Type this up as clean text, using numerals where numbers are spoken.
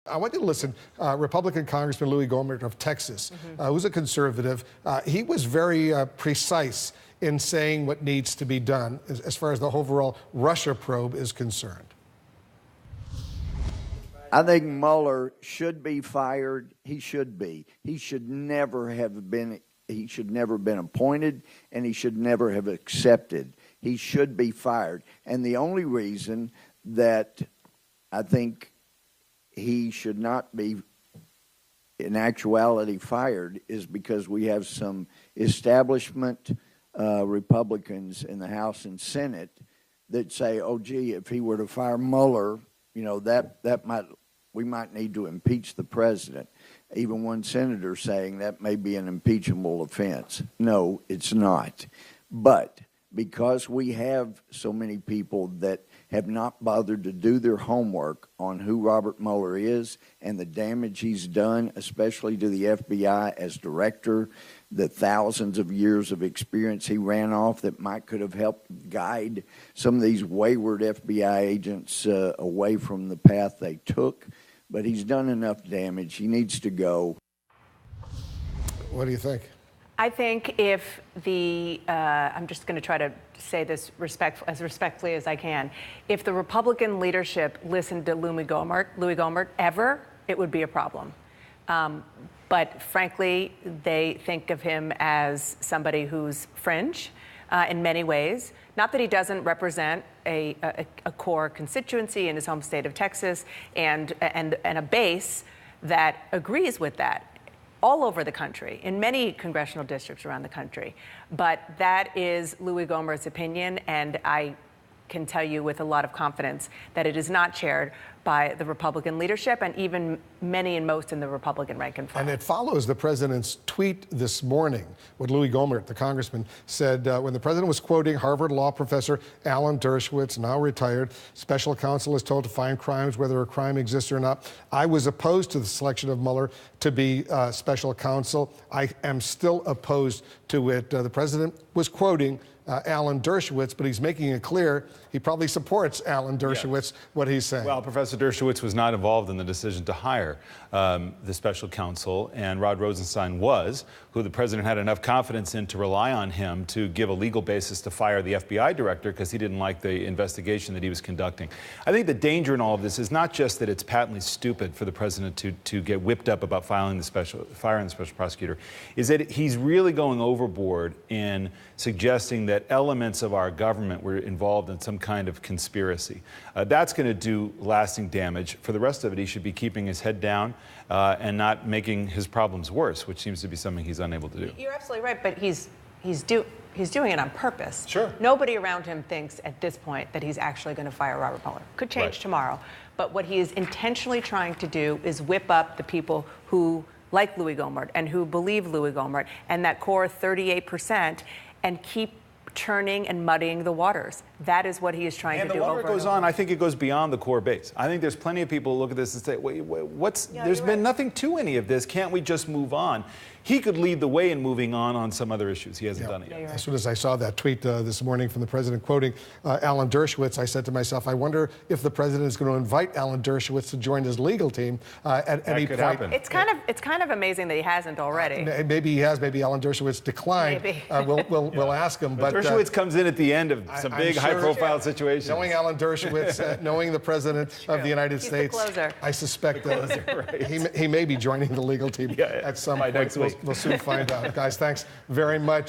I want you to listen. Republican Congressman Louie Gohmert of Texas, who's a conservative, he was very precise in saying what needs to be done as far as the overall Russia probe is concerned. I think Mueller should be fired. He should be. He should never have been. He should never have been appointed, and he should never have accepted. He should be fired. And the only reason that I think he should not be in actuality fired is because we have some establishment Republicans in the House and Senate that say, oh, gee, if he were to fire Mueller, you know, we might need to impeach the president. Even one senator saying that may be an impeachable offense. No, it's not. But because we have so many people that have not bothered to do their homework on who Robert Mueller is and the damage he's done, especially to the FBI as director, the thousands of years of experience he ran off that could have helped guide some of these wayward FBI agents away from the path they took. But he's done enough damage. He needs to go. What do you think? I think if I'm just going to try to say this as respectfully as I can. If the Republican leadership listened to Louie Gohmert ever, it would be a problem. But frankly, they think of him as somebody who's fringe in many ways. Not that he doesn't represent a core constituency in his home state of Texas and a base that agrees with that all over the country, in many congressional districts around the country. But that is Louie Gohmert's opinion, and I can tell you with a lot of confidence that it is not shared by the Republican leadership and even many and most in the Republican rank and file. And it follows the president's tweet this morning, what Louie Gohmert, the congressman, said when the president was quoting Harvard law professor Alan Dershowitz, now retired, special counsel is told to find crimes whether a crime exists or not. I was opposed to the selection of Mueller to be special counsel. I am still opposed to it. The president was quoting Alan Dershowitz, but he's making it clear he probably supports Alan Dershowitz, what he's saying. Well, Professor Dershowitz was not involved in the decision to hire the special counsel, and Rod Rosenstein was, who the president had enough confidence in to rely on him to give a legal basis to fire the FBI director because he didn't like the investigation that he was conducting. I think the danger in all of this is not just that it's patently stupid for the president to get whipped up about firing the special prosecutor, is that he's really going overboard in suggesting that elements of our government were involved in some kind of conspiracy. That's going to do lasting damage. For the rest of it, he should be keeping his head down and not making his problems worse, which seems to be something he's unable to do. You're absolutely right, but he's doing it on purpose. Sure. Nobody around him thinks at this point that he's actually going to fire Robert Mueller. Could change tomorrow. But what he is intentionally trying to do is whip up the people who like Louie Gohmert and who believe Louie Gohmert and that core 38% and keep churning and muddying the waters. That is what he is trying to do. And the longer it goes on, I think it goes beyond the core base. I think there's plenty of people who look at this and say, wait, there's been nothing to any of this. Can't we just move on? He could lead the way in moving on some other issues. He hasn't done it yet. As soon as I saw that tweet this morning from the president quoting Alan Dershowitz, I said to myself, I wonder if the president is going to invite Alan Dershowitz to join his legal team at any point. Happen. It's kind of amazing that he hasn't already. Maybe he has. Maybe Alan Dershowitz declined. Maybe. We'll ask him. But Dershowitz comes in at the end of some big, high-profile situations. Knowing Alan Dershowitz, knowing the president of the United States, the closer. I suspect that he may be joining the legal team at some point. Next week. We'll soon find out. Guys, thanks very much.